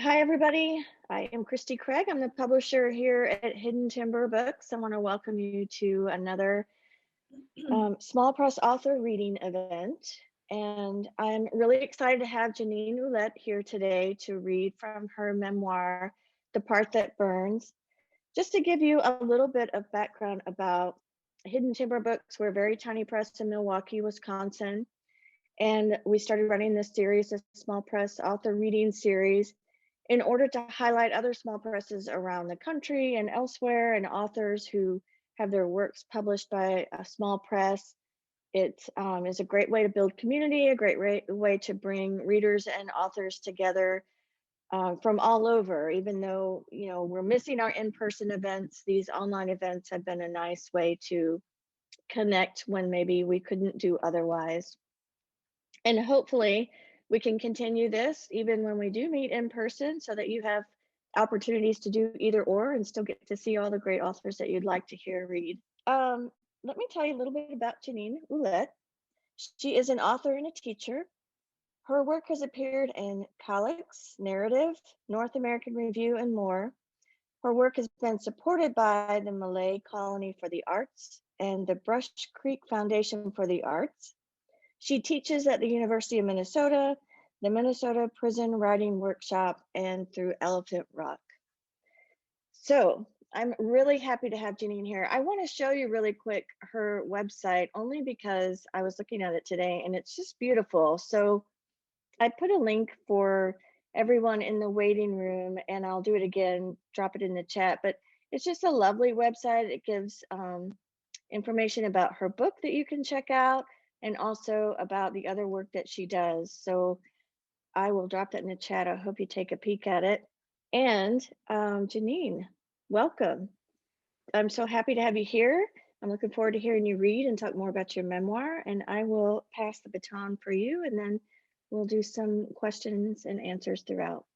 Hi, everybody. I am Christy Craig. I'm the publisher here at Hidden Timber Books. I want to welcome you to another small press author reading event. And I'm really excited to have Jeannine Ouellette here today to read from her memoir, The Part That Burns. Just to give you a little bit of background about Hidden Timber Books, we're a very tiny press in Milwaukee, Wisconsin. And we started running this series, a small press author reading series, in order to highlight other small presses around the country and elsewhere and authors who have their works published by a small press. It is a great way to build community, a great way to bring readers and authors together from all over. Even though we're missing our in-person events, these online events have been a nice way to connect when maybe we couldn't do otherwise. And hopefully we can continue this even when we do meet in person so that you have opportunities to do either or and still get to see all the great authors that you'd like to hear read. Let me tell you a little bit about Jeannine Ouellette. She is an author and a teacher. Her work has appeared in Collects, Narrative, North American Review, and more. Her work has been supported by the Malay Colony for the Arts and the Brush Creek Foundation for the Arts. She teaches at the University of Minnesota, the Minnesota Prison Writing Workshop, and through Elephant Rock. So I'm really happy to have Jeannine here. I want to show you really quick her website only because I was looking at it today and it's just beautiful. So I put a link for everyone in the waiting room and I'll do it again, drop it in the chat, but it's just a lovely website. It gives information about her book that you can check out and also about the other work that she does. So I will drop that in the chat. I hope you take a peek at it. And Jeannine, welcome. I'm so happy to have you here. I'm looking forward to hearing you read and talk more about your memoir. And I will pass the baton for you, and then we'll do some questions and answers throughout.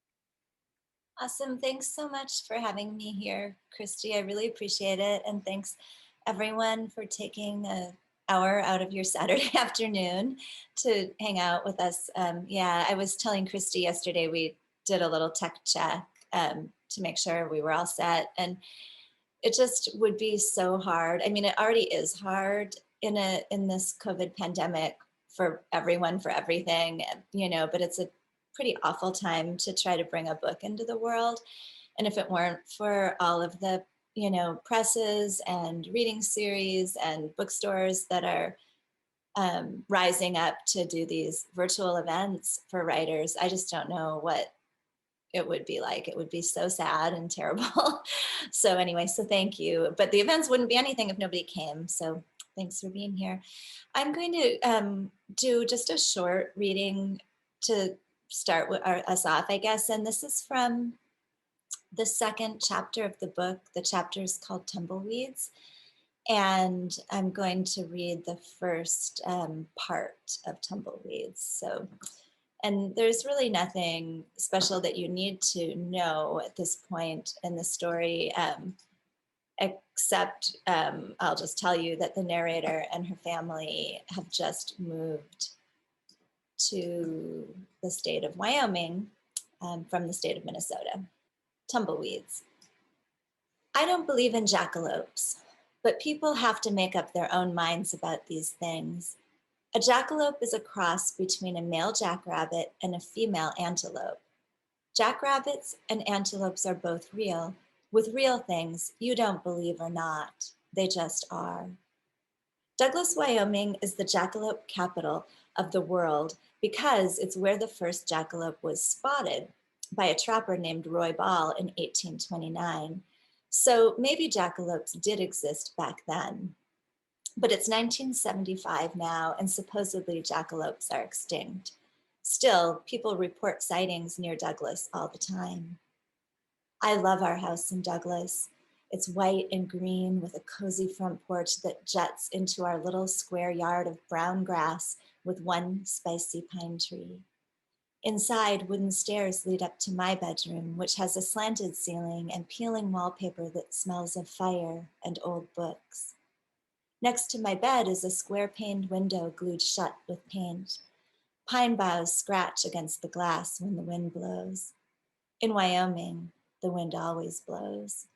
Awesome. Thanks so much for having me here, Christy. I really appreciate it. And thanks everyone for taking an hour out of your Saturday afternoon to hang out with us. Yeah, I was telling Christy yesterday, we did a little tech check to make sure we were all set. And it just would be so hard. I mean, it already is hard in this COVID pandemic for everyone, for everything, but it's a pretty awful time to try to bring a book into the world. And if it weren't for all of the, presses and reading series and bookstores that are rising up to do these virtual events for writers, I just don't know what it would be like. It would be so sad and terrible. So anyway, so thank you. But the events wouldn't be anything if nobody came. So thanks for being here. I'm going to do just a short reading to start with us off, I guess. And this is from the second chapter of the book. The chapter is called Tumbleweeds. And I'm going to read the first part of Tumbleweeds. And there's really nothing special that you need to know at this point in the story, except I'll just tell you that the narrator and her family have just moved to the state of Wyoming from the state of Minnesota. Tumbleweeds. I don't believe in jackalopes, but people have to make up their own minds about these things. A jackalope is a cross between a male jackrabbit and a female antelope. Jackrabbits and antelopes are both real. With real things, you don't believe or not. They just are. Douglas, Wyoming is the jackalope capital of the world because it's where the first jackalope was spotted by a trapper named Roy Ball in 1829. So maybe jackalopes did exist back then. But it's 1975 now, and supposedly jackalopes are extinct. Still, people report sightings near Douglas all the time. I love our house in Douglas. It's white and green with a cozy front porch that juts into our little square yard of brown grass with one spicy pine tree. Inside, wooden stairs lead up to my bedroom, which has a slanted ceiling and peeling wallpaper that smells of fire and old books. Next to my bed is a square-paned window glued shut with paint. Pine boughs scratch against the glass when the wind blows. In Wyoming, the wind always blows.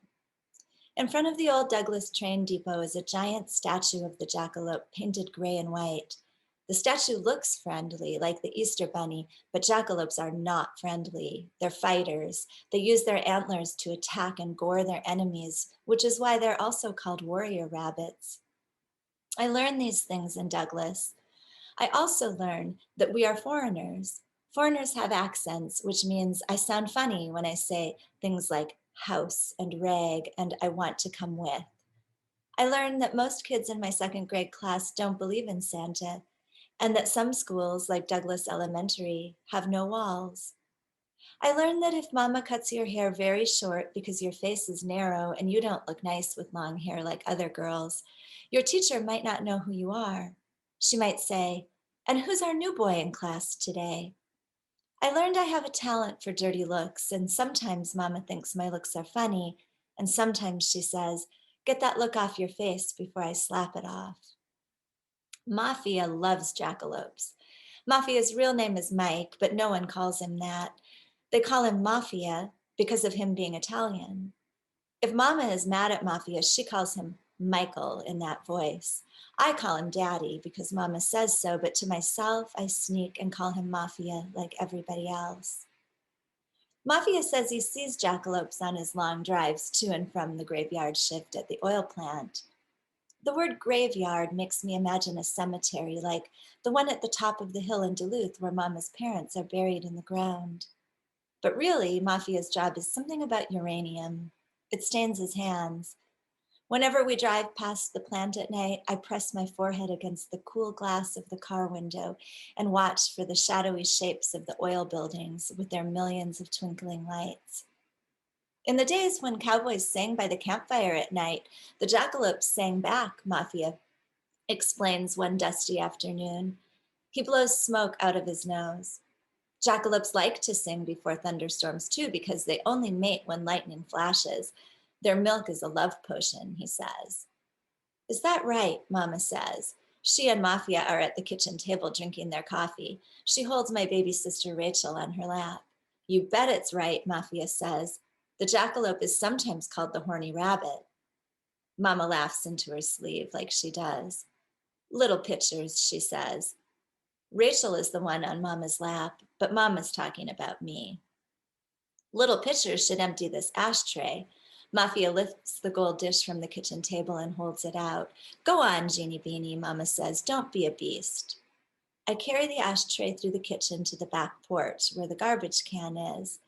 In front of the old Douglas train depot is a giant statue of the jackalope painted gray and white. The statue looks friendly, like the Easter Bunny, but jackalopes are not friendly. They're fighters. They use their antlers to attack and gore their enemies, which is why they're also called warrior rabbits. I learned these things in Douglas. I also learned that we are foreigners. Foreigners have accents, which means I sound funny when I say things like house and rag and I want to come with. I learned that most kids in my second grade class don't believe in Santa, and that some schools, like Douglas Elementary, have no walls. I learned that if mama cuts your hair very short because your face is narrow and you don't look nice with long hair like other girls, your teacher might not know who you are. She might say, "And who's our new boy in class today?" I learned I have a talent for dirty looks, and sometimes mama thinks my looks are funny, and sometimes she says, "Get that look off your face before I slap it off." Mafia loves jackalopes. Mafia's real name is Mike, but no one calls him that. They call him Mafia because of him being Italian. If Mama is mad at Mafia, she calls him Michael in that voice. I call him Daddy because Mama says so, but to myself, I sneak and call him Mafia like everybody else. Mafia says he sees jackalopes on his long drives to and from the graveyard shift at the oil plant. The word graveyard makes me imagine a cemetery like the one at the top of the hill in Duluth where Mama's parents are buried in the ground. But really, Mafia's job is something about uranium. It stains his hands. Whenever we drive past the plant at night, I press my forehead against the cool glass of the car window and watch for the shadowy shapes of the oil buildings with their millions of twinkling lights. In the days when cowboys sang by the campfire at night, the jackalopes sang back, Mafia explains one dusty afternoon. He blows smoke out of his nose. Jackalopes like to sing before thunderstorms too because they only mate when lightning flashes. Their milk is a love potion, he says. Is that right? Mama says. She and Mafia are at the kitchen table drinking their coffee. She holds my baby sister Rachel on her lap. You bet it's right, Mafia says. The jackalope is sometimes called the horny rabbit. Mama laughs into her sleeve like she does. Little pictures, she says. Rachel is the one on Mama's lap, but Mama's talking about me. Little pitchers should empty this ashtray. Mafia lifts the gold dish from the kitchen table and holds it out. Go on, Jeannie Beanie, Mama says. Don't be a beast. I carry the ashtray through the kitchen to the back porch where the garbage can is.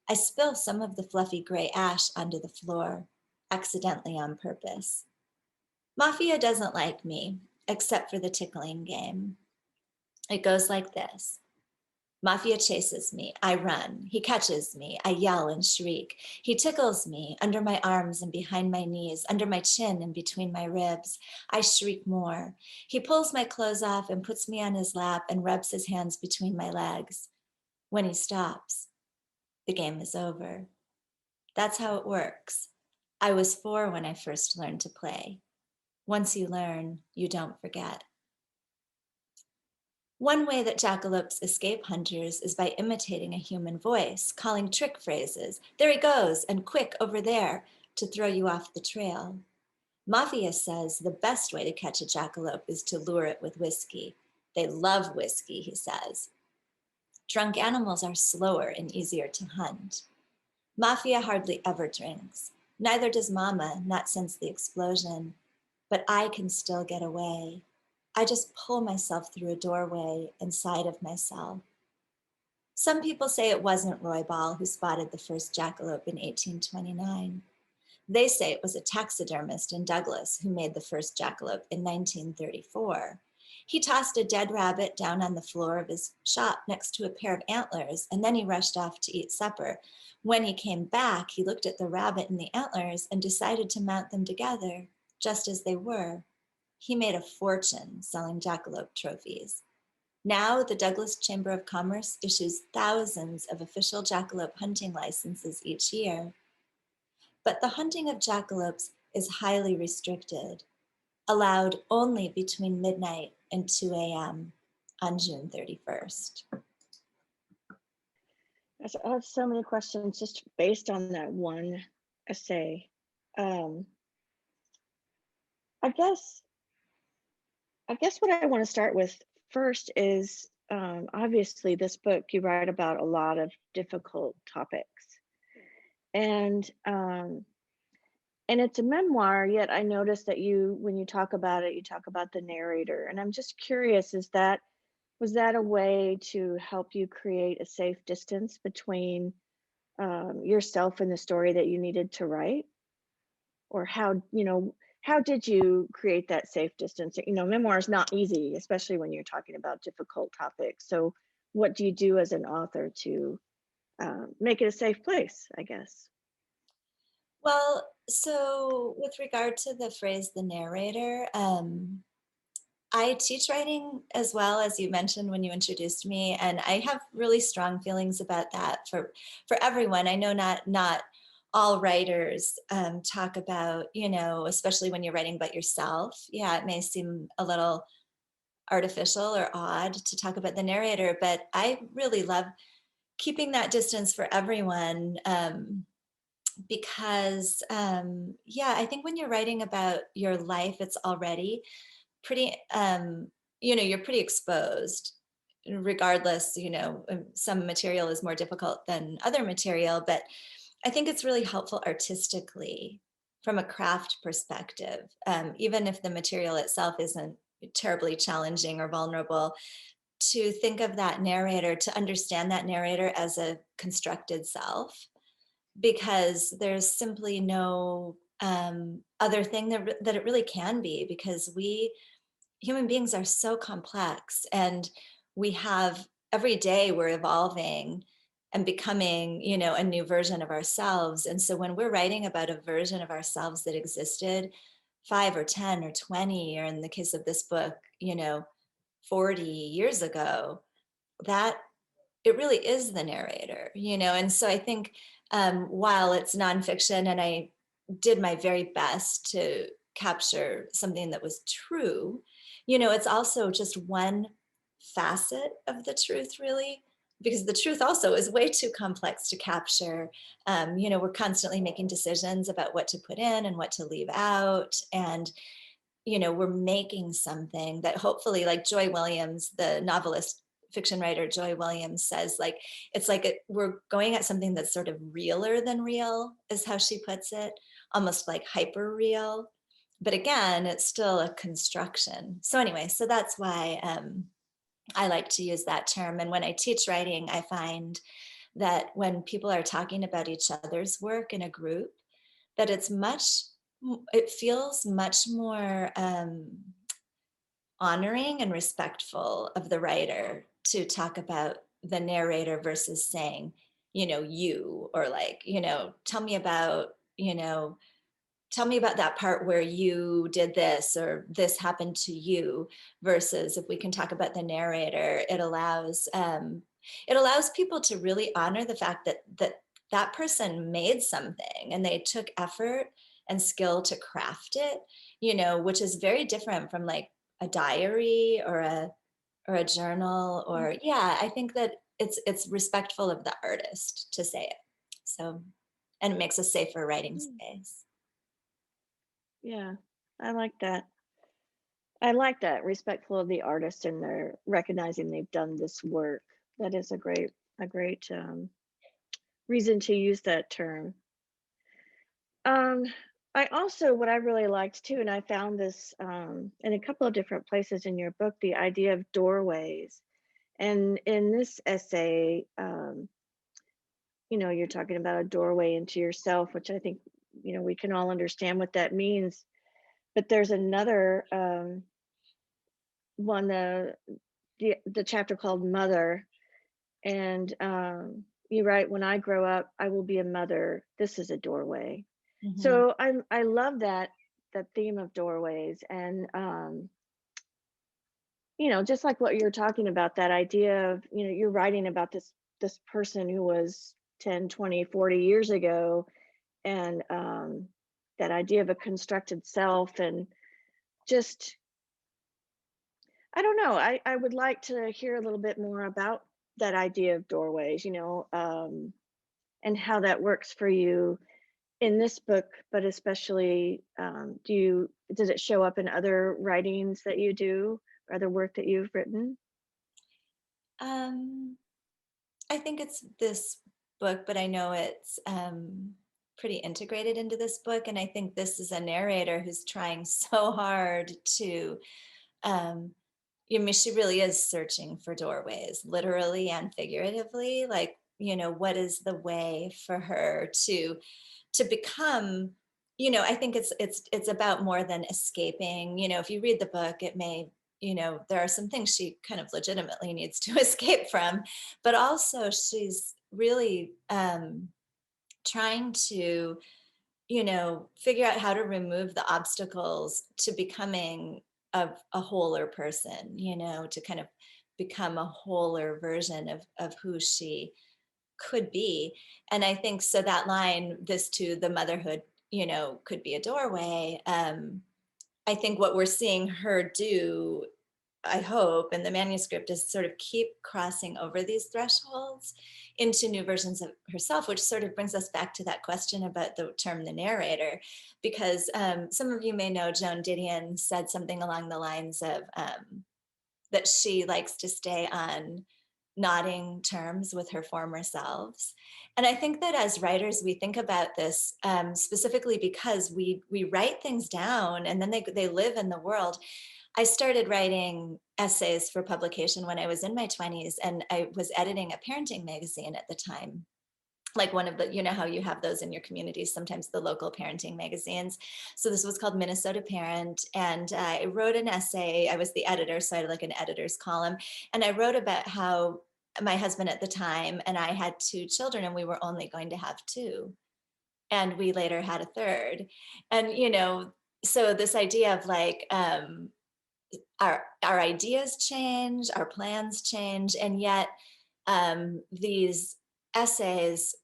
I spill some of the fluffy gray ash onto the floor, accidentally on purpose. Mafia doesn't like me, except for the tickling game. It goes like this. Mafia chases me. I run. He catches me. I yell and shriek. He tickles me under my arms and behind my knees, under my chin and between my ribs. I shriek more. He pulls my clothes off and puts me on his lap and rubs his hands between my legs. When he stops, the game is over. That's how it works. I was 4 when I first learned to play. Once you learn, you don't forget. One way that jackalopes escape hunters is by imitating a human voice, calling trick phrases, "There he goes," and "quick, over there," to throw you off the trail. Mafia says the best way to catch a jackalope is to lure it with whiskey. They love whiskey, he says. Drunk animals are slower and easier to hunt. Mafia hardly ever drinks. Neither does Mama, not since the explosion. But I can still get away. I just pull myself through a doorway inside of myself. Some people say it wasn't Roy Ball who spotted the first jackalope in 1829. They say it was a taxidermist in Douglas who made the first jackalope in 1934. He tossed a dead rabbit down on the floor of his shop next to a pair of antlers, and then he rushed off to eat supper. When he came back, he looked at the rabbit and the antlers and decided to mount them together, just as they were. He made a fortune selling jackalope trophies. Now, the Douglas Chamber of Commerce issues thousands of official jackalope hunting licenses each year. But the hunting of jackalopes is highly restricted, allowed only between midnight and 2 a.m. on June 31st. I have so many questions just based on that one essay. Um, I guess I guess what I want to start with first is obviously this book you write about a lot of difficult topics, and it's a memoir. Yet I noticed that when you talk about it, you talk about the narrator, and I'm just curious: was that a way to help you create a safe distance between yourself and the story that you needed to write? Or how did you create that safe distance? Memoir is not easy, especially when you're talking about difficult topics. So what do you do as an author to make it a safe place, I guess? Well, so with regard to the phrase the narrator, I teach writing as well, as you mentioned when you introduced me, and I have really strong feelings about that for everyone. I know not all writers talk about, especially when you're writing about yourself. Yeah, it may seem a little artificial or odd to talk about the narrator, but I really love keeping that distance for everyone. Because yeah, I think when you're writing about your life, it's already pretty you're pretty exposed regardless. Some material is more difficult than other material, but I think it's really helpful artistically from a craft perspective, even if the material itself isn't terribly challenging or vulnerable, to think of that narrator, to understand that narrator as a constructed self, because there's simply no other thing that it really can be, because we human beings are so complex, and we have every day we're evolving and becoming, a new version of ourselves. And so when we're writing about a version of ourselves that existed 5 or 10 or 20, or in the case of this book, 40 years ago, that it really is the narrator. And so I think, while it's nonfiction and I did my very best to capture something that was true, it's also just one facet of the truth, really, because the truth also is way too complex to capture. We're constantly making decisions about what to put in and what to leave out. And we're making something that hopefully, like Joy Williams, the novelist, fiction writer Joy Williams says, like, it's like we're going at something that's sort of realer than real, is how she puts it, almost like hyper real. But again, it's still a construction. So anyway, so that's why I like to use that term. And when I teach writing, I find that when people are talking about each other's work in a group, that it feels much more honoring and respectful of the writer to talk about the narrator versus saying, you, or like, tell me about that part where you did this or this happened to you. Versus, if we can talk about the narrator, it allows people to really honor the fact that person made something and they took effort and skill to craft it, which is very different from like a diary or a journal. Or yeah, I think that it's respectful of the artist to say it. So, and it makes a safer writing space. Yeah, I like that. I like that, respectful of the artist and they're recognizing they've done this work. That is a great reason to use that term. Um, I also, what I really liked too, and I found this in a couple of different places in your book, the idea of doorways. And in this essay, you're talking about a doorway into yourself, which I think, we can all understand what that means. But there's another one, the chapter called Mother, and you write, "When I grow up, I will be a mother. This is a doorway." Mm-hmm. So I love that theme of doorways, and just like what you're talking about, that idea of, you're writing about this person who was 10, 20, 40 years ago, and that idea of a constructed self, and just, I don't know, I would like to hear a little bit more about that idea of doorways, and how that works for you in this book, but especially, does it show up in other writings that you do, or other work that you've written? Um, I think it's this book, but I know it's pretty integrated into this book. And I think this is a narrator who's trying so hard to, she really is searching for doorways, literally and figuratively. Like, what is the way for her to become, I think it's about more than escaping. If you read the book, it may, there are some things she kind of legitimately needs to escape from, but also she's really trying to, figure out how to remove the obstacles to becoming a wholer person, to kind of become a wholer version of who she could be. And I think so that line, this to the motherhood, could be a doorway. I think what we're seeing her do, I hope, in the manuscript is sort of keep crossing over these thresholds into new versions of herself, which sort of brings us back to that question about the term the narrator, because some of you may know Joan Didion said something along the lines of that she likes to stay on nodding terms with her former selves. And I think that as writers, we think about this specifically because we write things down and then they live in the world. I started writing essays for publication when I was in my 20s, and I was editing a parenting magazine at the time. Like one of the, how you have those in your communities, sometimes the local parenting magazines. So this was called Minnesota Parent. And I wrote an essay. I was the editor, so I had like an editor's column. And I wrote about how my husband at the time and I had 2 children, and we were only going to have 2. And we later had a 3rd. And, so this idea of like, our ideas change, our plans change, and yet these essays,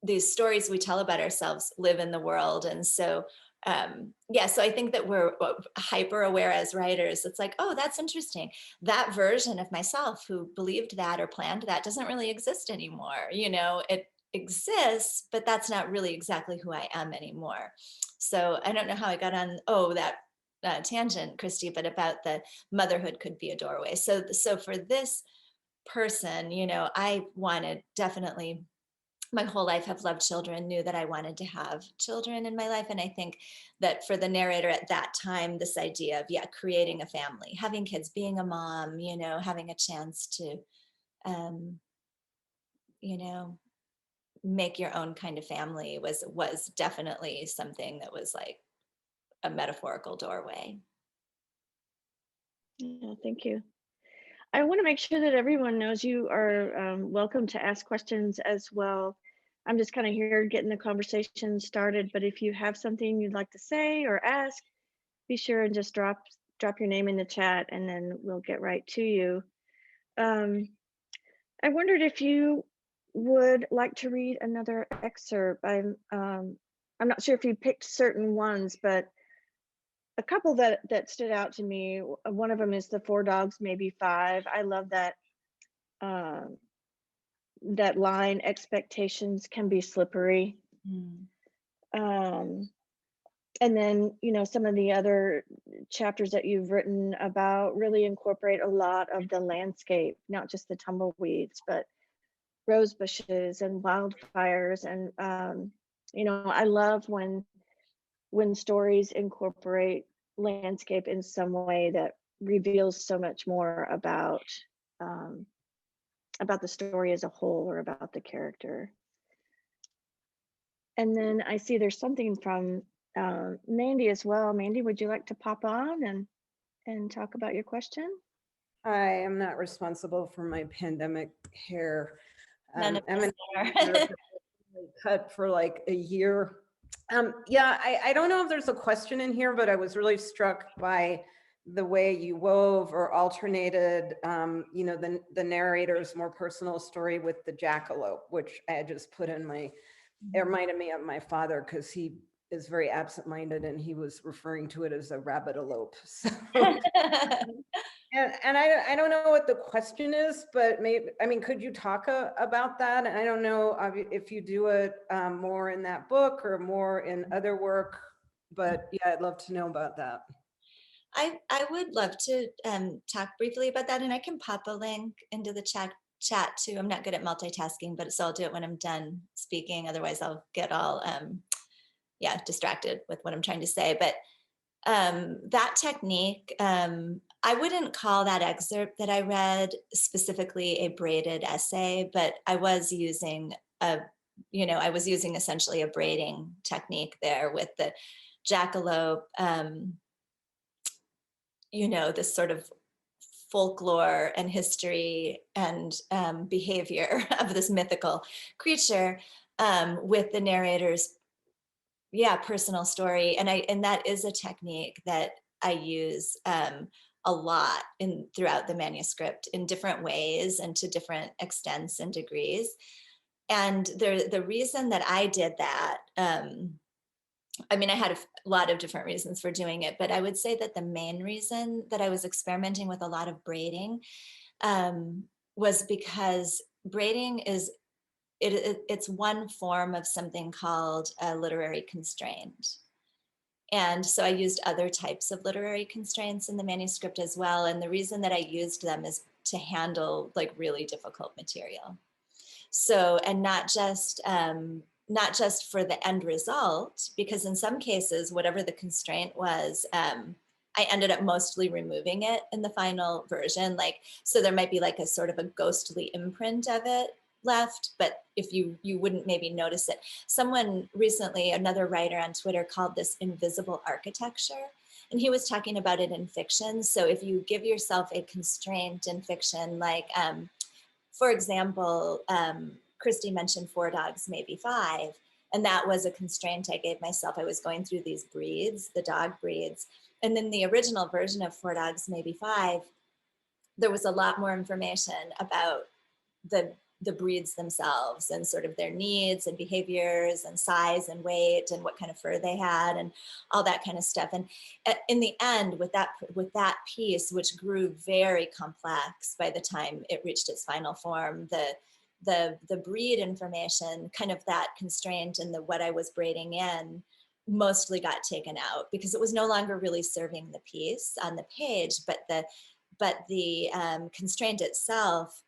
these stories we tell about ourselves live in the world. And so so I think that we're hyper aware as writers. It's like, oh, that's interesting, that version of myself who believed that or planned that doesn't really exist anymore. It exists, but that's not really exactly who I am anymore. So I don't know how I got on that tangent, Christy, but about the motherhood could be a doorway. So for this person, I wanted, definitely my whole life have loved children, knew that I wanted to have children in my life. And I think that for the narrator at that time, this idea of, creating a family, having kids, being a mom, having a chance to, make your own kind of family was definitely something that was like a metaphorical doorway. Yeah, thank you. I want to make sure that everyone knows you are welcome to ask questions as well. I'm just kind of here getting the conversation started, but if you have something you'd like to say or ask, be sure and just drop your name in the chat, and then we'll get right to you. I wondered if you would like to read another excerpt. I'm not sure if you picked certain ones, but a couple that stood out to me. One of them is the 4 dogs, maybe 5. I love that that line, expectations can be slippery. Um, and then, some of the other chapters that you've written about really incorporate a lot of the landscape, not just the tumbleweeds, but rose bushes and wildfires. And, I love when stories incorporate landscape in some way that reveals so much more about the story as a whole, or about the character. And then I see there's something from Mandy as well. Mandy, would you like to pop on and talk about your question? I am not responsible for my pandemic hair. None of I'm us are. cut for like a year. I don't know if there's a question in here, but I was really struck by the way you wove or alternated, the narrator's more personal story with the jackalope, which I had just put in it reminded me of my father, because he is very absent-minded, and he was referring to it as a rabbit elope. So, and I don't know what the question is, but maybe, I mean, could you talk about that? And I don't know if you do it more in that book or more in other work, but yeah, I'd love to know about that. I would love to talk briefly about that, and I can pop a link into the chat too. I'm not good at multitasking, but so I'll do it when I'm done speaking. Otherwise, I'll get all distracted with what I'm trying to say. But that technique, I wouldn't call that excerpt that I read specifically a braided essay, but I was using essentially a braiding technique there with the jackalope, this sort of folklore and history and behavior of this mythical creature with the narrator's personal story. And that is a technique that I use a lot throughout the manuscript in different ways and to different extents and degrees. And the reason that I did that, I had a lot of different reasons for doing it, but I would say that the main reason that I was experimenting with a lot of braiding was because braiding is it's one form of something called a literary constraint. And so I used other types of literary constraints in the manuscript as well. And the reason that I used them is to handle like really difficult material. So, and not just for the end result, because in some cases, whatever the constraint was, I ended up mostly removing it in the final version. So there might be like a sort of a ghostly imprint of it left, but if you wouldn't maybe notice it. Someone recently, another writer on Twitter, called this invisible architecture, and he was talking about it in fiction. So if you give yourself a constraint in fiction, like for example, Christy mentioned 4 dogs, maybe 5. And that was a constraint I gave myself. I was going through these breeds, the dog breeds. And then the original version of 4 dogs, maybe 5, there was a lot more information about the breeds themselves and sort of their needs and behaviors and size and weight and what kind of fur they had and all that kind of stuff. And in the end, with that piece, which grew very complex by the time it reached its final form, the breed information, kind of that constraint and what I was braiding in, mostly got taken out because it was no longer really serving the piece on the page, but the constraint itself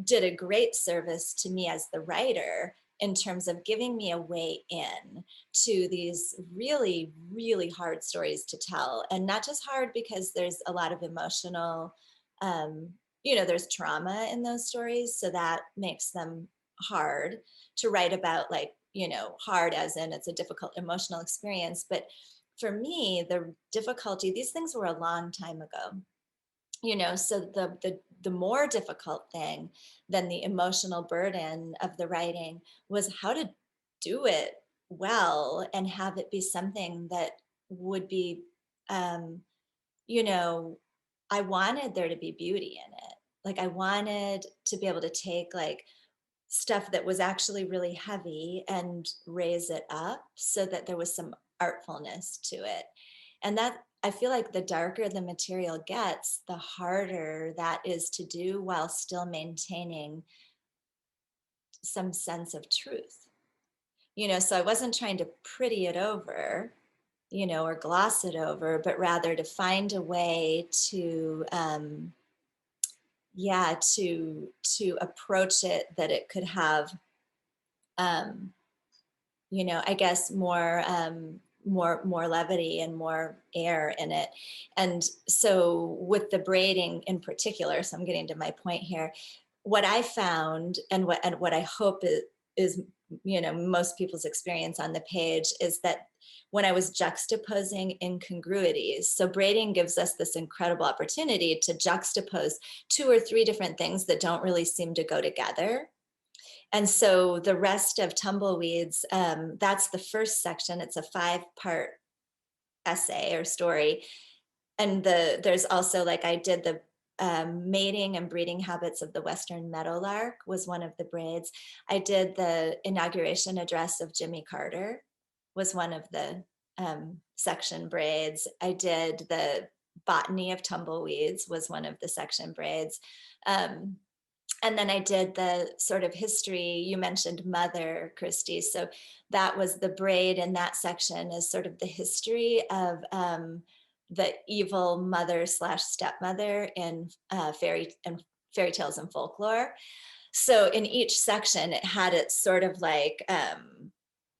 did a great service to me as the writer in terms of giving me a way in to these really, really hard stories to tell. And not just hard because there's a lot of emotional, there's trauma in those stories. So that makes them hard to write about, hard as in it's a difficult emotional experience. But for me, the difficulty, these things were a long time ago. So the more difficult thing than the emotional burden of the writing was how to do it well and have it be something that would be, I wanted there to be beauty in it. Like I wanted to be able to take stuff that was actually really heavy and raise it up so that there was some artfulness to it. And that, I feel like the darker the material gets, the harder that is to do while still maintaining some sense of truth. So I wasn't trying to pretty it over, or gloss it over, but rather to find a way to, to approach it that it could have, I guess more levity and more air in it. And so with the braiding in particular, so I'm getting to my point here, what I found and what I hope is most people's experience on the page is that when I was juxtaposing incongruities, so braiding gives us this incredible opportunity to juxtapose 2 or 3 different things that don't really seem to go together. And so the rest of Tumbleweeds, that's the first section. It's a 5-part essay or story. And there's also, I did the mating and breeding habits of the Western meadowlark was one of the braids. I did the inauguration address of Jimmy Carter. was one of the section braids. I did the botany of tumbleweeds was one of the section braids. And then I did the sort of history. You mentioned mother, Christy. So that was the braid in that section is sort of the history of the evil mother slash stepmother in fairy tales and folklore. So in each section, it had its sort of like,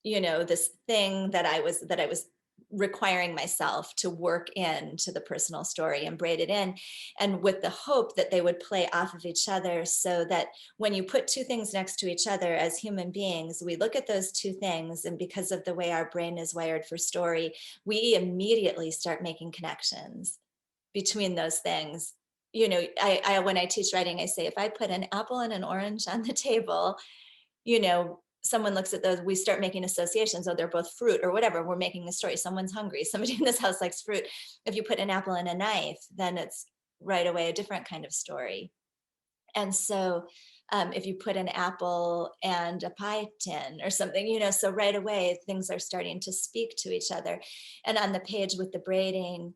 this thing that I was requiring myself to work into the personal story and braid it in, and with the hope that they would play off of each other, so that when you put two things next to each other as human beings, we look at those two things, and because of the way our brain is wired for story, we immediately start making connections between those things. I when I teach writing, I say, if I put an apple and an orange on the table, someone looks at those, we start making associations. Oh, they're both fruit or whatever. We're making a story. Someone's hungry. Somebody in this house likes fruit. If you put an apple and a knife, then it's right away a different kind of story. And so if you put an apple and a pie tin or something, so right away things are starting to speak to each other. And on the page with the braiding,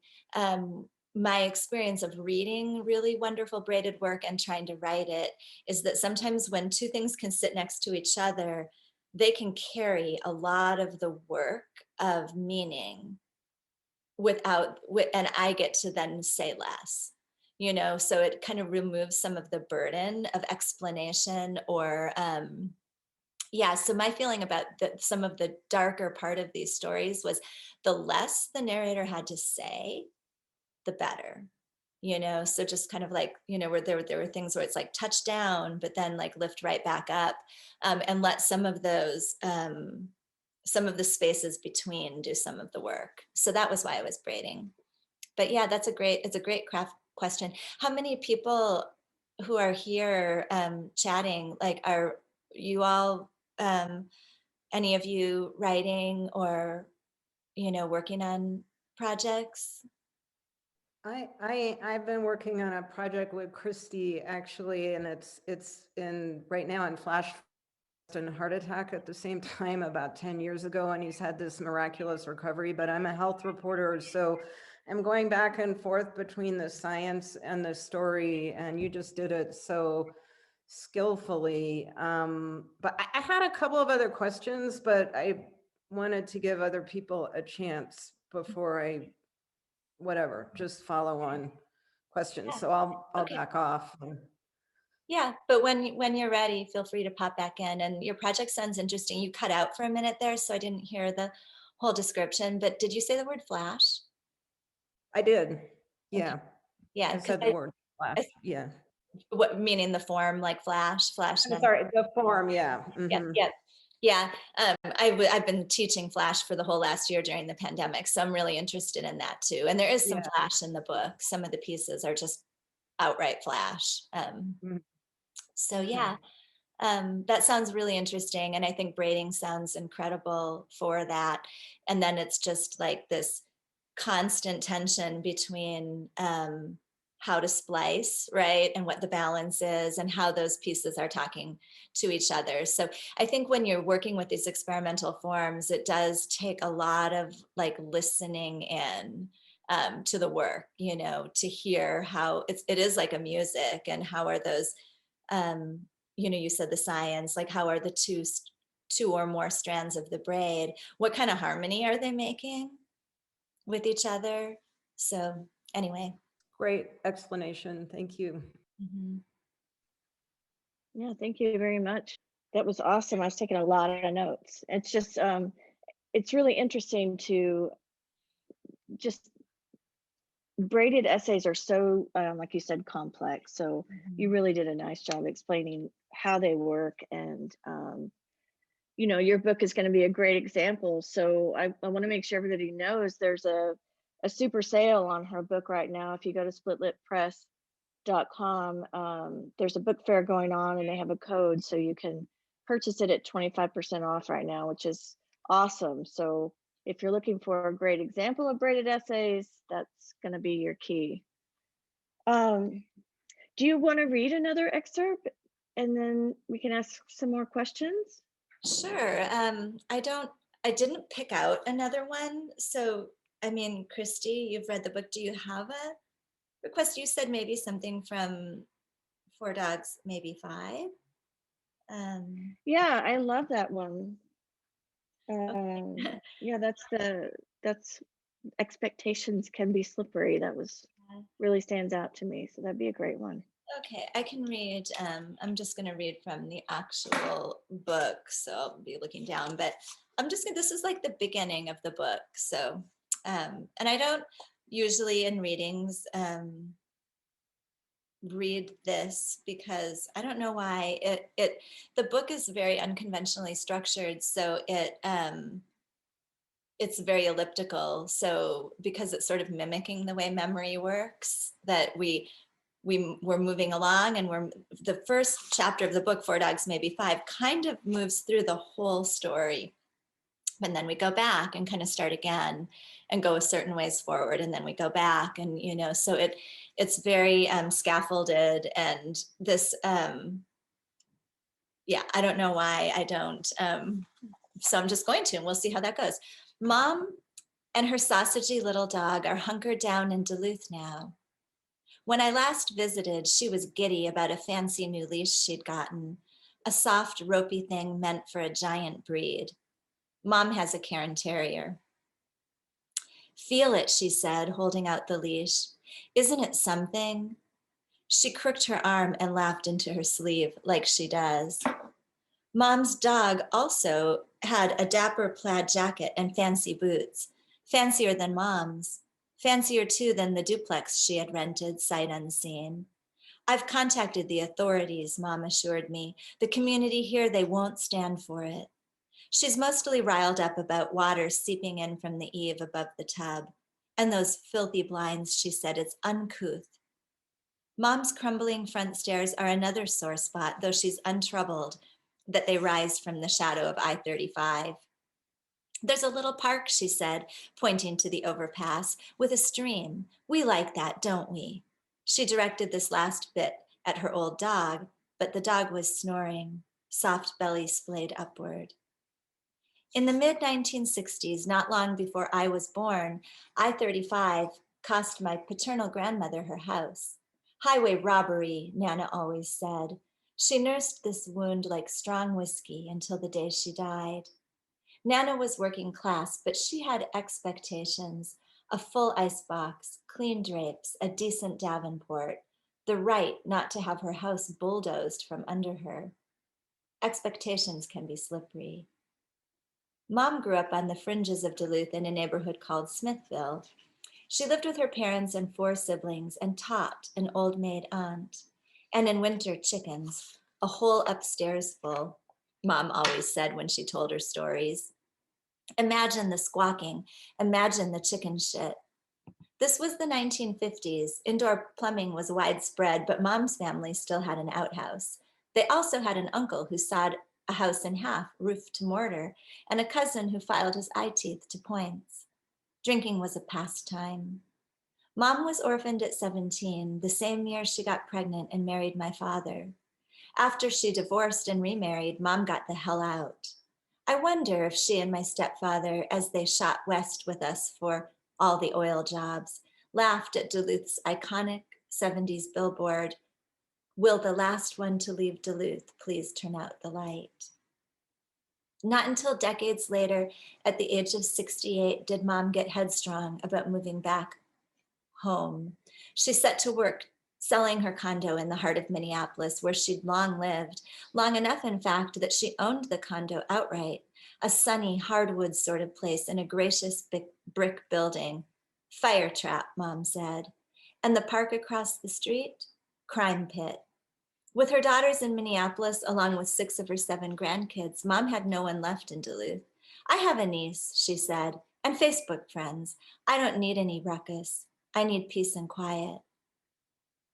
my experience of reading really wonderful braided work and trying to write it is that sometimes when two things can sit next to each other, they can carry a lot of the work of meaning and I get to then say less, so it kind of removes some of the burden of explanation or, so my feeling about some of the darker part of these stories was the less the narrator had to say, the better, so just kind of like, where there were things where it's like touch down, but then like lift right back up, and let some of those, some of the spaces between do some of the work. So that was why I was braiding. But yeah, it's a great craft question. How many people who are here chatting, like, are you all, any of you writing or, working on projects? I've been working on a project with Christy actually, and it's in right now in flash and heart attack at the same time about 10 years ago, and he's had this miraculous recovery. But I'm a health reporter, so I'm going back and forth between the science and the story, and you just did it so skillfully. But I had a couple of other questions, but I wanted to give other people a chance before I just follow on questions. Yeah. So I'll Okay. back off. Yeah, but when you're ready, feel free to pop back in. And your project sounds interesting. You cut out for a minute there, so I didn't hear the whole description, but did you say the word flash? I did. Yeah. Okay. Yeah, I said the word flash. Yeah. what meaning the form like flash? I'm sorry, the form. Yeah. Yeah, Mhm. yeah, yeah. I've been teaching Flash for the whole last year during the pandemic, so I'm really interested in that too. And there is some Yeah. Flash in the book. Some of the pieces are just outright Flash. Mhm. So yeah, that sounds really interesting. And I think braiding sounds incredible for that. And then it's just like this constant tension between how to splice, right? And what the balance is and how those pieces are talking to each other. So I think when you're working with these experimental forms, it does take a lot of like listening in to the work, to hear how it is like a music, and how are those, you said the science, like how are the two or more strands of the braid, what kind of harmony are they making with each other? So anyway. Great explanation. Thank you. Mhm. Yeah, thank you very much. That was awesome. I was taking a lot of notes. It's just, it's really interesting to just braided essays are so, like you said, complex. So you Mhm. really did a nice job explaining how they work. And, your book is going to be a great example. So I want to make sure everybody knows there's a super sale on her book right now. If you go to splitlippress.com, there's a book fair going on and they have a code, so you can purchase it at 25% off right now, which is awesome. So if you're looking for a great example of braided essays, that's going to be your key. Do you want to read another excerpt and then we can ask some more questions? Sure. I I didn't pick out another one. So, I mean, Christy, you've read the book. Do you have a request? You said maybe something from Four Dogs, Maybe Five. Yeah, I love that one. Okay. Yeah, that's expectations can be slippery. That was really stands out to me. So that'd be a great one. Okay, I can read. I'm just going to read from the actual book, so I'll be looking down. But I'm just going. This is like the beginning of the book. So, and I don't usually in readings read this because I don't know why the book is very unconventionally structured. So it's very elliptical. So because it's sort of mimicking the way memory works, that we're moving along, and the first chapter of the book, Four Dogs Maybe Five, kind of moves through the whole story, and then we go back and kind of start again and go a certain ways forward, and then we go back, and so it's very scaffolded. And this yeah, I don't know why I don't so I'm just going to, and we'll see how that goes. Mom and her sausagey little dog are hunkered down in Duluth now. When I last visited, she was giddy about a fancy new leash she'd gotten, a soft, ropey thing meant for a giant breed. Mom has a Cairn Terrier. Feel it, she said, holding out the leash. Isn't it something? She crooked her arm and laughed into her sleeve, like she does. Mom's dog also had a dapper plaid jacket and fancy boots, fancier than Mom's. Fancier too than the duplex she had rented, sight unseen. I've contacted the authorities, Mom assured me. The community here, they won't stand for it. She's mostly riled up about water seeping in from the eave above the tub. And those filthy blinds, she said, it's uncouth. Mom's crumbling front stairs are another sore spot, though she's untroubled that they rise from the shadow of I-35. There's a little park, she said, pointing to the overpass, with a stream. We like that, don't we? She directed this last bit at her old dog, but the dog was snoring, soft belly splayed upward. In the mid-1960s, not long before I was born, I-35 cost my paternal grandmother her house. Highway robbery, Nana always said. She nursed this wound like strong whiskey until the day she died. Nana was working class, but she had expectations, a full icebox, clean drapes, a decent Davenport, the right not to have her house bulldozed from under her. Expectations can be slippery. Mom grew up on the fringes of Duluth in a neighborhood called Smithville. She lived with her parents and 4 siblings and taught an old maid aunt. And in winter, chickens, a whole upstairs full, Mom always said when she told her stories. Imagine the squawking, imagine the chicken shit. This was the 1950s. Indoor plumbing was widespread, but Mom's family still had an outhouse. They also had an uncle who sawed a house in half, roof to mortar, and a cousin who filed his eye teeth to points. Drinking was a pastime. Mom was orphaned at 17, the same year she got pregnant and married my father. After she divorced and remarried, Mom got the hell out. I wonder if she and my stepfather, as they shot west with us for all the oil jobs, laughed at Duluth's iconic 70s billboard, "Will the last one to leave Duluth please turn out the light?" Not until decades later, at the age of 68, did Mom get headstrong about moving back home. She set to work selling her condo in the heart of Minneapolis, where she'd long lived, long enough, in fact, that she owned the condo outright, a sunny, hardwood sort of place in a gracious brick building. Fire trap, Mom said. And the park across the street? Crime pit. With her daughters in Minneapolis, along with 6 of her 7 grandkids, Mom had no one left in Duluth. I have a niece, she said, and Facebook friends. I don't need any ruckus. I need peace and quiet.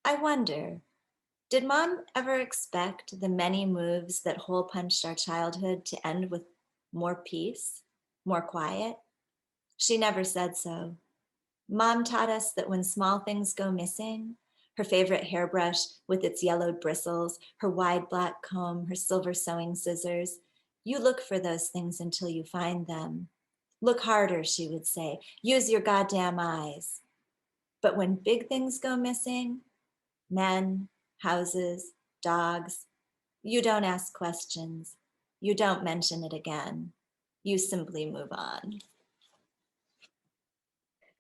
I wonder, did Mom ever expect the many moves that hole punched our childhood to end with more peace, more quiet? She never said so. Mom taught us that when small things go missing, her favorite hairbrush with its yellowed bristles, her wide black comb, her silver sewing scissors, You look for those things until you find them. Look harder, she would say. Use your goddamn eyes. But when big things go missing, men, houses, dogs, you don't ask questions. You don't mention it again. You simply move on.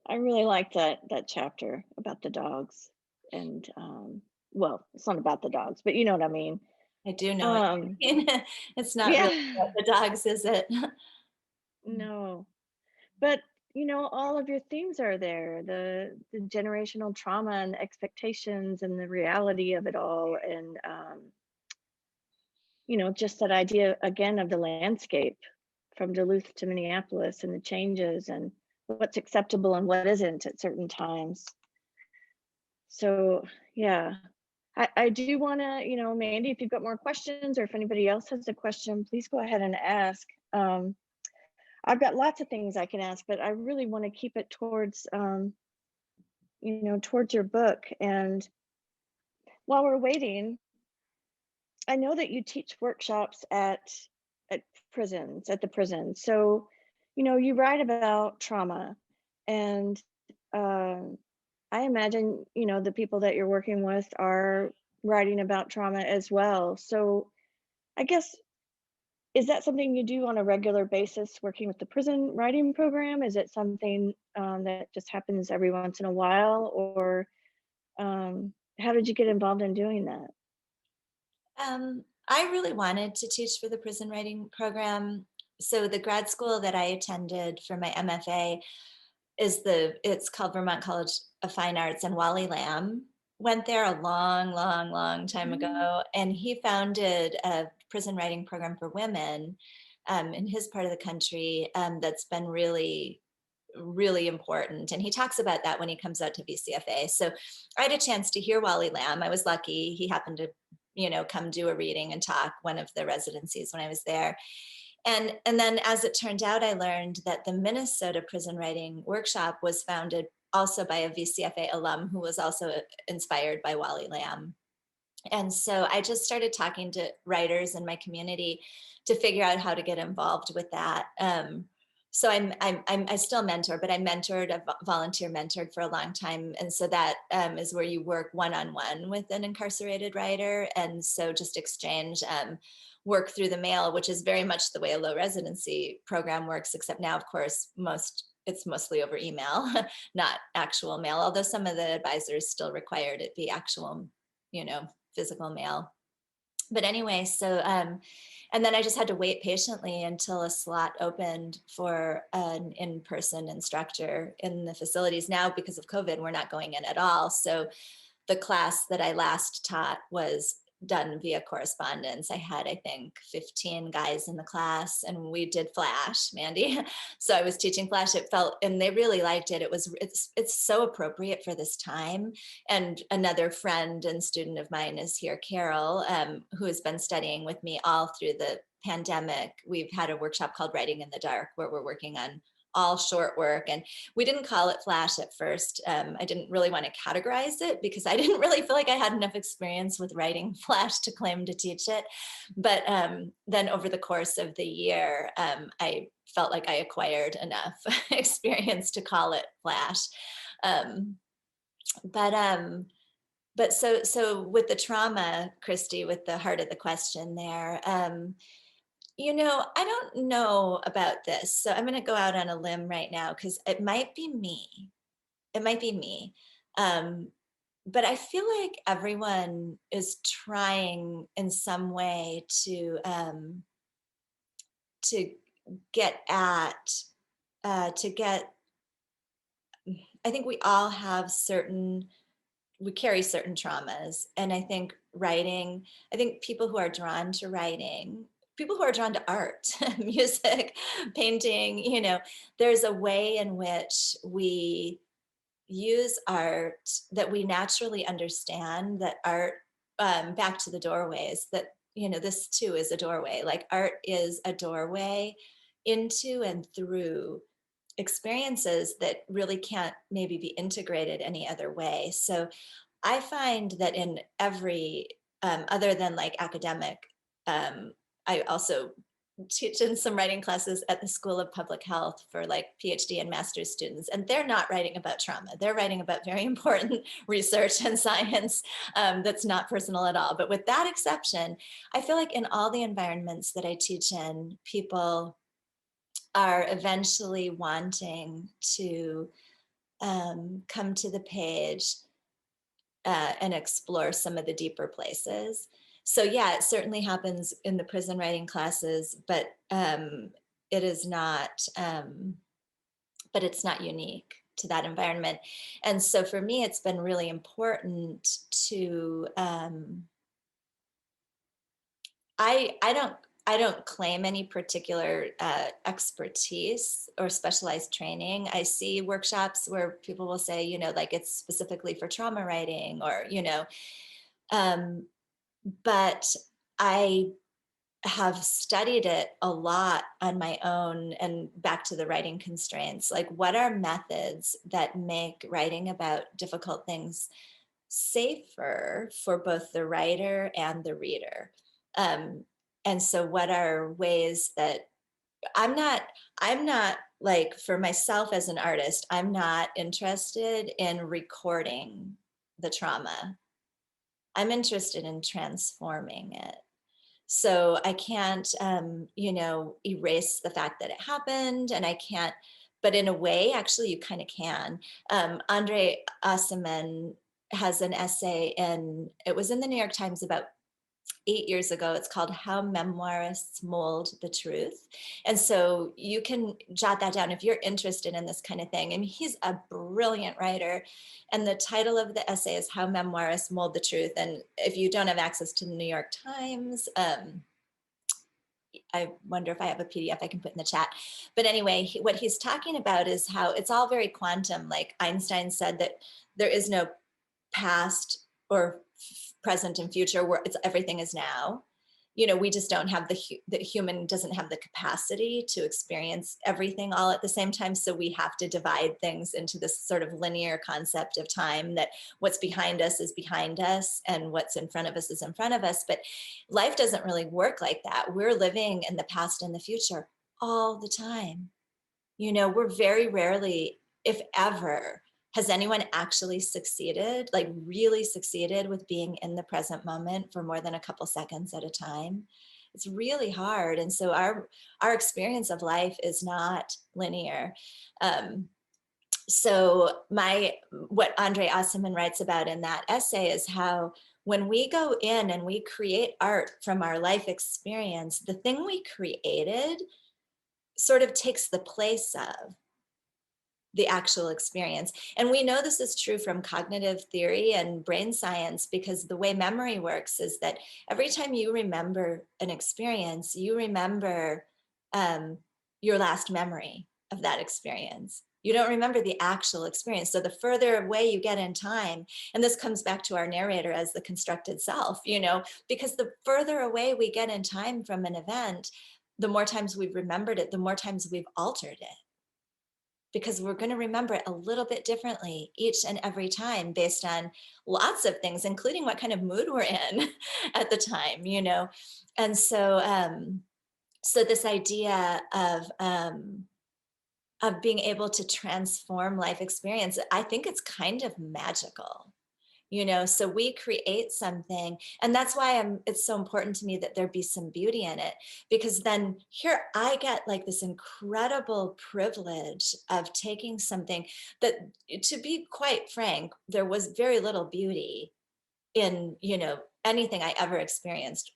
I really like that chapter about the dogs. And well, it's not about the dogs, but you know what I mean. I do know what you mean. It's not really about Yeah. the dogs, is it? No. But all of your themes are there. The generational trauma and expectations and the reality of it all. And just that idea again of the landscape from Duluth to Minneapolis and the changes and what's acceptable and what isn't at certain times. So yeah, I do want to, Mandy, if you've got more questions or if anybody else has a question, please go ahead and ask. I've got lots of things I can ask, but I really want to keep it towards, towards your book. And while we're waiting, I know that you teach workshops at prisons, at the prison. So, you write about trauma, and I imagine, the people that you're working with are writing about trauma as well. So, I guess, is that something you do on a regular basis, working with the prison writing program? Is it something that just happens every once in a while, or how did you get involved in doing that? I really wanted to teach for the prison writing program. So the grad school that I attended for my MFA it's called Vermont College of Fine Arts, and Wally Lamb went there a long, long, long time ago, and he founded a prison writing program for women in his part of the country that's been really, really important. And he talks about that when he comes out to VCFA. So I had a chance to hear Wally Lamb. I was lucky. He happened to, come do a reading and talk one of the residencies when I was there. And then as it turned out, I learned that the Minnesota Prison Writing Workshop was founded also by a VCFA alum who was also inspired by Wally Lamb. And so I just started talking to writers in my community to figure out how to get involved with that. So I still mentor, but I volunteer mentored for a long time. And so that is where you work one-on-one with an incarcerated writer. And so just exchange work through the mail, which is very much the way a low residency program works, except now, of course, it's mostly over email, not actual mail, although some of the advisors still required it be actual, physical mail. But anyway, so, and then I just had to wait patiently until a slot opened for an in-person instructor in the facilities. Now, because of COVID, we're not going in at all. So the class that I last taught was done via correspondence. I had, I think, 15 guys in the class, and we did Flash, Mandy. So I was teaching Flash. It felt, and they really liked it. It's so appropriate for this time. And another friend and student of mine is here, Carol, who has been studying with me all through the pandemic. We've had a workshop called Writing in the Dark, where we're working on all short work. And we didn't call it Flash at first. I didn't really want to categorize it because I didn't really feel like I had enough experience with writing Flash to claim to teach it. But then over the course of the year, I felt like I acquired enough experience to call it Flash. But so with the trauma, Christy, with the heart of the question there, I don't know about this. So I'm going to go out on a limb right now because it might be me. It might be me. But I feel like everyone is trying in some way to get at, to get, I think we all have we carry certain traumas. And I think people who are drawn to writing, people who are drawn to art, music, painting, there's a way in which we use art that we naturally understand, that art, back to the doorways, that, this too is a doorway. Like art is a doorway into and through experiences that really can't maybe be integrated any other way. So I find that in every, other than like academic, I also teaching some writing classes at the School of Public Health for like PhD and master's students, and they're not writing about trauma. They're writing about very important research and science that's not personal at all. But with that exception, I feel like in all the environments that I teach in, people are eventually wanting to come to the page and explore some of the deeper places. So yeah, it certainly happens in the prison writing classes, but it is not, but it's not unique to that environment. And so for me, it's been really important to, I don't claim any particular expertise or specialized training. I see workshops where people will say, you know, like it's specifically for trauma writing, or, you know, but I have studied it a lot on my own, and back to the writing constraints, like what are methods that make writing about difficult things safer for both the writer and the reader? And so what are ways that I'm not like, for myself as an artist, I'm not interested in recording the trauma. I'm interested in transforming it. So I can't, you know, erase the fact that it happened, and I can't, but in a way, actually, you kind of can. Andre Aciman has an essay it was in the New York Times about 8 years ago. It's called How Memoirists Mold the Truth. And so you can jot that down if you're interested in this kind of thing. And he's a brilliant writer. And the title of the essay is How Memoirists Mold the Truth. And if you don't have access to the New York Times, I wonder if I have a PDF I can put in the chat. But anyway, what he's talking about is how it's all very quantum. Like Einstein said that there is no past or present and future, where everything is now. You know, we just don't have the human doesn't have the capacity to experience everything all at the same time. So we have to divide things into this sort of linear concept of time, that what's behind us is behind us and what's in front of us is in front of us. But life doesn't really work like that. We're living in the past and the future all the time. You know, we're very rarely, if ever, has anyone actually succeeded, like really succeeded with being in the present moment for more than a couple seconds at a time? It's really hard. And so our experience of life is not linear. So what Andre Aciman writes about in that essay is how when we go in and we create art from our life experience, the thing we created sort of takes the place of the actual experience. And we know this is true from cognitive theory and brain science, because the way memory works is that every time you remember an experience, you remember your last memory of that experience. You don't remember the actual experience. So the further away you get in time, and this comes back to our narrator as the constructed self, you know, because the further away we get in time from an event, the more times we've remembered it, the more times we've altered it, because we're going to remember it a little bit differently each and every time based on lots of things, including what kind of mood we're in at the time, you know. And so so this idea of being able to transform life experience, I think it's kind of magical. You know, so we create something, and that's why it's so important to me that there be some beauty in it, because then here I get like this incredible privilege of taking something that, to be quite frank, there was very little beauty in, you know, anything I ever experienced,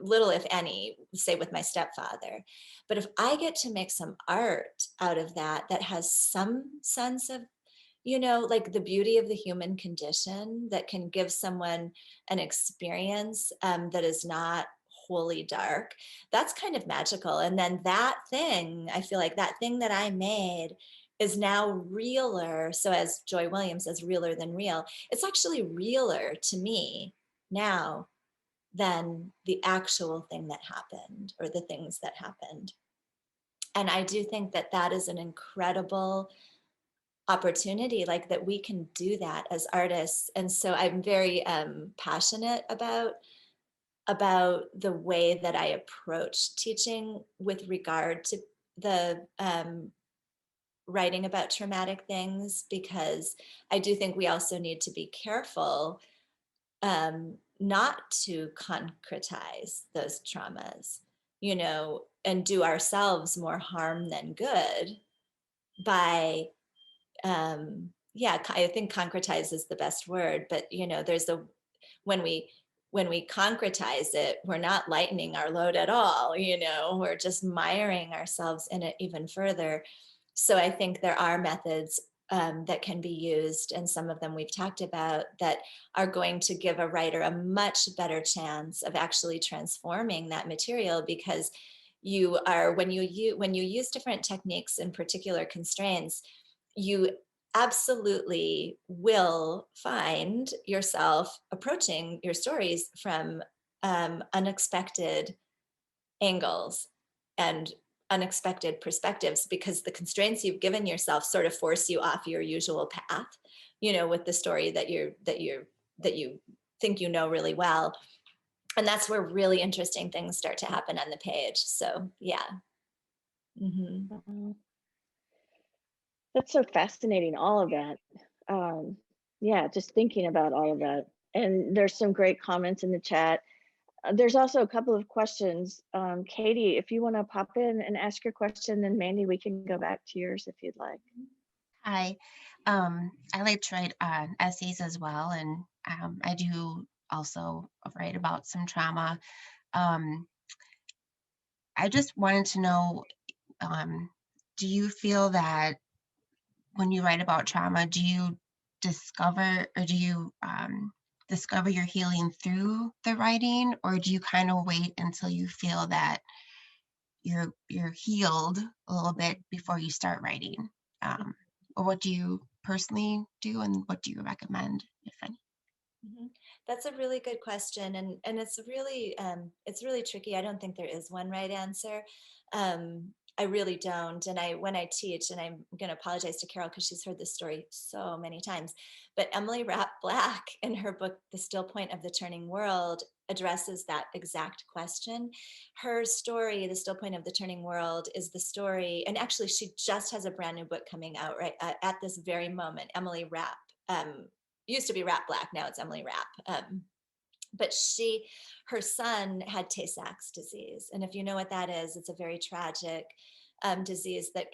little if any, say with my stepfather. But if I get to make some art out of that has some sense of, you know, like the beauty of the human condition, that can give someone an experience that is not wholly dark, that's kind of magical. And then that thing, I feel like that thing that I made is now realer. So as Joy Williams says, realer than real, it's actually realer to me now than the actual thing that happened, or the things that happened. And I do think that that is an incredible opportunity, like that we can do that as artists. And so I'm very passionate about about the way that I approach teaching with regard to the writing about traumatic things, because I do think we also need to be careful not to concretize those traumas, you know, and do ourselves more harm than good by, yeah, I think concretize is the best word, but you know, there's a, when we concretize it, we're not lightening our load at all, you know, we're just miring ourselves in it even further. So I think there are methods that can be used, and some of them we've talked about, that are going to give a writer a much better chance of actually transforming that material, because you are, when you use different techniques and particular constraints, you absolutely will find yourself approaching your stories from unexpected angles and unexpected perspectives, because the constraints you've given yourself sort of force you off your usual path, you know, with the story that you think you know really well. And that's where really interesting things start to happen on the page. So yeah. Wow. That's so fascinating, all of that. Um, yeah, just thinking about all of that. And there's some great comments in the chat. There's also a couple of questions. Katie, if you want to pop in and ask your question, then Mandy, we can go back to yours if you'd like. Hi, I like to write essays as well, and I do also write about some trauma. Um, I just wanted to know, do you feel that when you write about trauma, do you discover, or do you discover your healing through the writing, or do you kind of wait until you feel that you're healed a little bit before you start writing? Or what do you personally do, and what do you recommend, if any? That's a really good question, and it's really tricky. I don't think there is one right answer. I really don't. And when I teach, and I'm going to apologize to Carol because she's heard this story so many times, but Emily Rapp Black, in her book The Still Point of the Turning World, addresses that exact question. Her story, The Still Point of the Turning World, is the story, and actually she just has a brand new book coming out right at this very moment. Emily Rapp, used to be Rapp Black, now it's Emily Rapp. But her son had Tay-Sachs disease. And if you know what that is, it's a very tragic disease that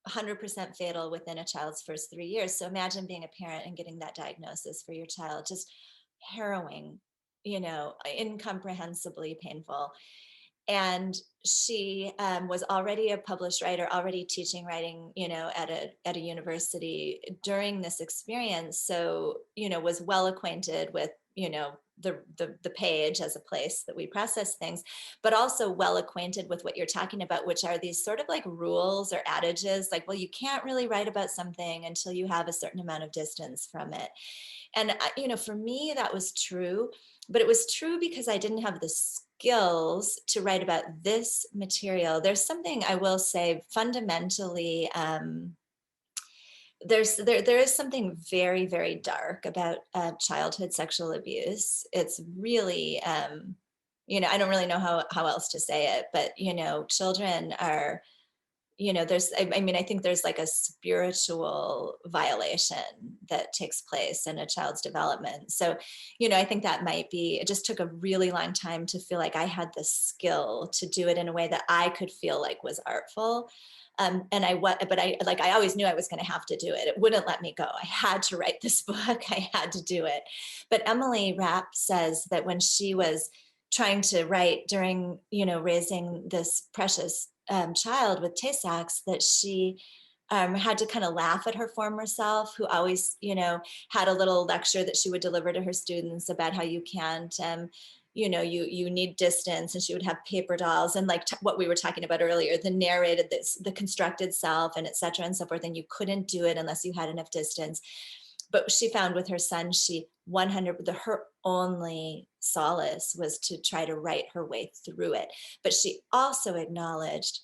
100% fatal within a child's first 3 years. So imagine being a parent and getting that diagnosis for your child, just harrowing, you know, incomprehensibly painful. And she was already a published writer, already teaching writing, you know, at a university during this experience. So, you know, was well acquainted with, you know, the page as a place that we process things, but also well acquainted with what you're talking about, which are these sort of like rules or adages, like, well, you can't really write about something until you have a certain amount of distance from it. And, you know, for me, that was true, but it was true because I didn't have the skills to write about this material. There's something I will say fundamentally, there is something very, very dark about childhood sexual abuse. It's really, you know, I don't really know how else to say it, but, you know, children are, you know, I mean, I think there's like a spiritual violation that takes place in a child's development. So, you know, I think that might be, it just took a really long time to feel like I had the skill to do it in a way that I could feel like was artful. But I always knew I was going to have to do it. It wouldn't let me go. I had to write this book. I had to do it. But Emily Rapp says that when she was trying to write during, you know, raising this precious child with Tay-Sachs, that she had to kind of laugh at her former self, who always, you know, had a little lecture that she would deliver to her students about how you can't, you know, you need distance, and she would have paper dolls and like what we were talking about earlier, the narrated, the constructed self, and et cetera and so forth, and you couldn't do it unless you had enough distance. But she found with her son, her only solace was to try to write her way through it. But she also acknowledged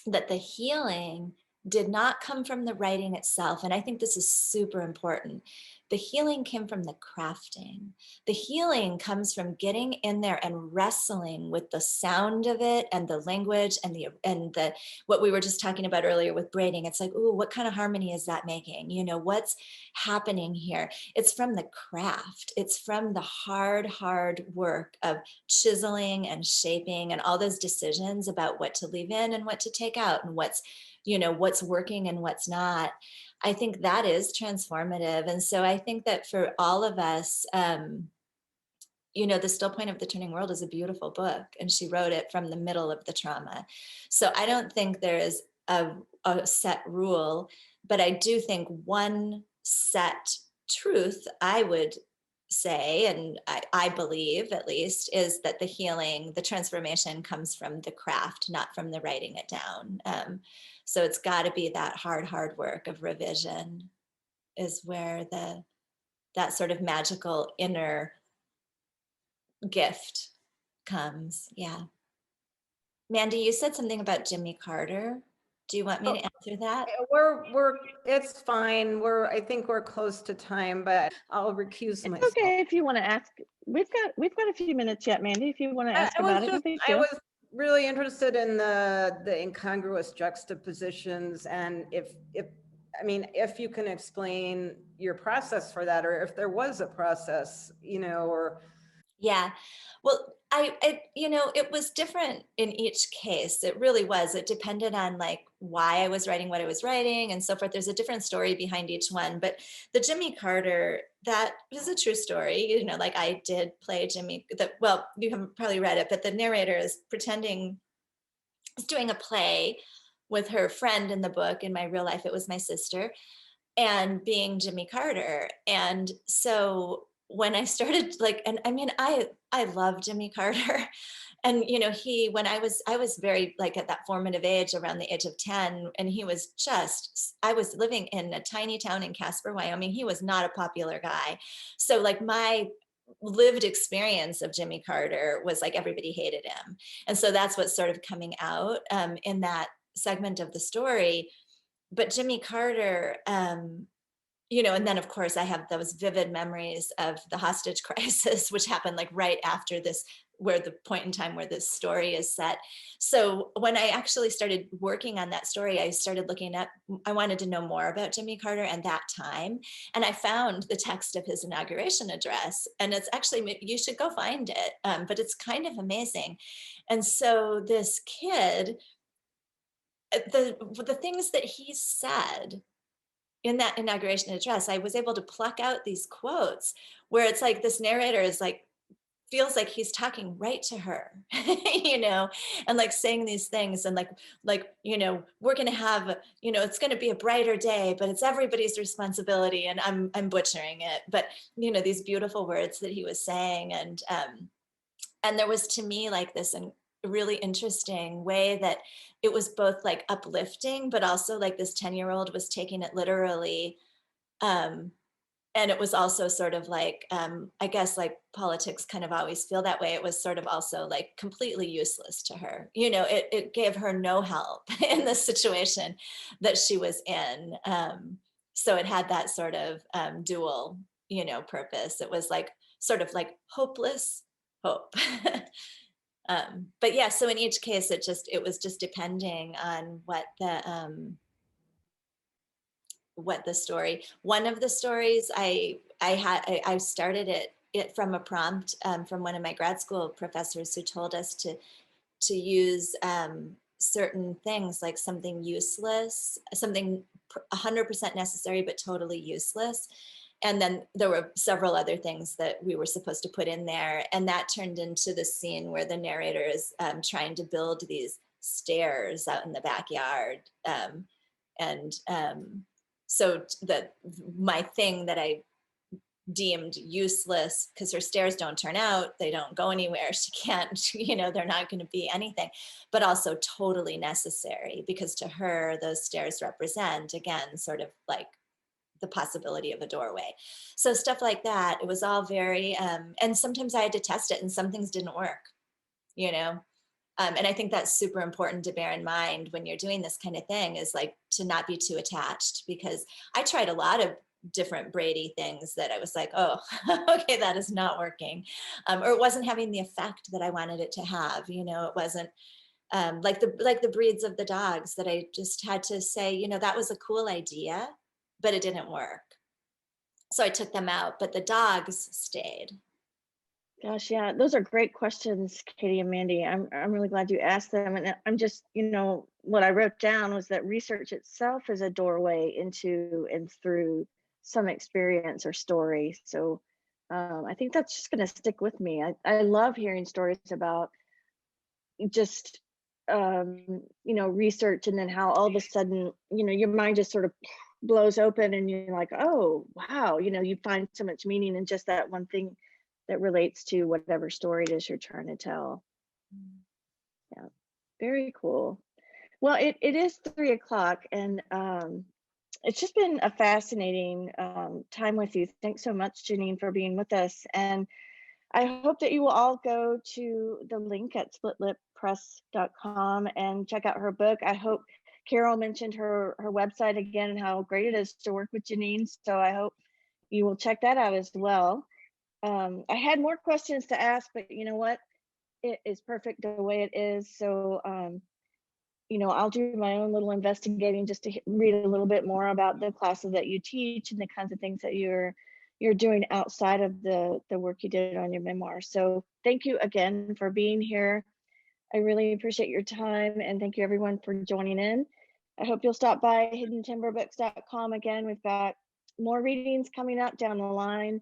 that the healing did not come from the writing itself. And I think this is super important, The healing came from the crafting. The healing comes from getting in there and wrestling with the sound of it and the language and the what we were just talking about earlier with braiding. It's like, ooh, what kind of harmony is that making? You know, what's happening here? It's from the craft. It's from the hard work of chiseling and shaping and all those decisions about what to leave in and what to take out and what's, you know, what's working and what's not. I think that is transformative. And so I think that for all of us, you know, The Still Point of the Turning World is a beautiful book, and she wrote it from the middle of the trauma. So I don't think there is a set rule, but I do think one set truth I would say, and I believe at least, is that the healing, the transformation comes from the craft, not from the writing it down. So it's got to be that hard work of revision is where that sort of magical inner gift comes. Yeah. Mandy, you said something about Jimmy Carter. Do you want me to answer that? It's fine. I think we're close to time, but I'll recuse It's myself. okay if you want to ask. We've got a few minutes yet, Mandy, if you want to ask about it. No big I deal. was really interested in the incongruous juxtapositions, and if you can explain your process for that, or if there was a process, you know, or. Yeah. Well, you know, it was different in each case. It really was. It depended on like why I was writing what I was writing and so forth. There's a different story behind each one. But the Jimmy Carter, that is a true story. You know, like I did play Jimmy, well, you haven't probably read it, but the narrator is doing a play with her friend in the book. In my real life, it was my sister, and being Jimmy Carter. And so when I started like, and I mean, I love Jimmy Carter. And, you know, when I was very like at that formative age around the age of 10, and he was I was living in a tiny town in Casper, Wyoming. He was not a popular guy. So like my lived experience of Jimmy Carter was like everybody hated him. And so that's what's sort of coming out in that segment of the story. But Jimmy Carter, you know, and then of course I have those vivid memories of the hostage crisis, which happened like right after this, where the point in time where this story is set. So when I actually started working on that story, I started I wanted to know more about Jimmy Carter and that time. And I found the text of his inauguration address, and it's actually, you should go find it, but it's kind of amazing. And so this kid, the things that he said in that inauguration address, I was able to pluck out these quotes where it's like this narrator is like, feels like he's talking right to her, you know, and like saying these things and like, you know, we're going to have, you know, it's going to be a brighter day, but it's everybody's responsibility. And I'm butchering it, but you know, these beautiful words that he was saying. And there was to me like this really interesting way that it was both like uplifting, but also like this 10-year-old was taking it literally. And it was also sort of like, I guess like politics kind of always feel that way. It was sort of also like completely useless to her. You know, it gave her no help in the situation that she was in. So it had that sort of dual, you know, purpose. It was like sort of like hopeless hope. But yeah, so in each case, it was just depending on what the story. One of the stories I started it from a prompt from one of my grad school professors who told us to use certain things, like something useless, something 100% necessary but totally useless. And then there were several other things that we were supposed to put in there. And that turned into the scene where the narrator is trying to build these stairs out in the backyard. So my thing that I deemed useless, because her stairs don't turn out, they don't go anywhere, she can't, you know, they're not going to be anything, but also totally necessary, because to her, those stairs represent, again, sort of like the possibility of a doorway. So stuff like that, it was all very, and sometimes I had to test it and some things didn't work, you know? And I think that's super important to bear in mind when you're doing this kind of thing, is like to not be too attached, because I tried a lot of different Brady things that I was like, oh, okay, that is not working. Or it wasn't having the effect that I wanted it to have. You know, it wasn't like the breeds of the dogs that I just had to say, you know, that was a cool idea, but it didn't work. So I took them out, but the dogs stayed. Gosh, yeah, those are great questions, Katie and Mandy. I'm really glad you asked them. And I'm just, what I wrote down was that research itself is a doorway into and through some experience or story. So I think that's just going to stick with me. I love hearing stories about just research, and then how all of a sudden, your mind just sort of blows open and you're like, oh wow, you find so much meaning in just that one thing that relates to whatever story it is you're trying to tell. Yeah, very cool. Well, it is 3 o'clock, and it's just been a fascinating time with you. Thanks so much, Jeannine, for being with us. And I hope that you will all go to the link at splitlippress.com and check out her book. I hope Carol mentioned her website again and how great it is to work with Jeannine. So I hope you will check that out as well. I had more questions to ask, but you know what? It is perfect the way it is. So, I'll do my own little investigating just to read a little bit more about the classes that you teach and the kinds of things that you're doing outside of the work you did on your memoir. So thank you again for being here. I really appreciate your time, and thank you everyone for joining in. I hope you'll stop by hiddentimberbooks.com again. We've got more readings coming up down the line,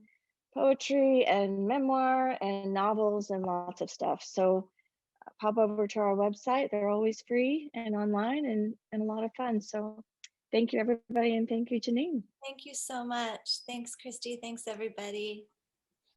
poetry and memoir and novels and lots of stuff. So pop over to our website. They're always free and online and a lot of fun. So thank you everybody, and thank you, Jeannine. Thank you so much. Thanks, Christy. Thanks, everybody.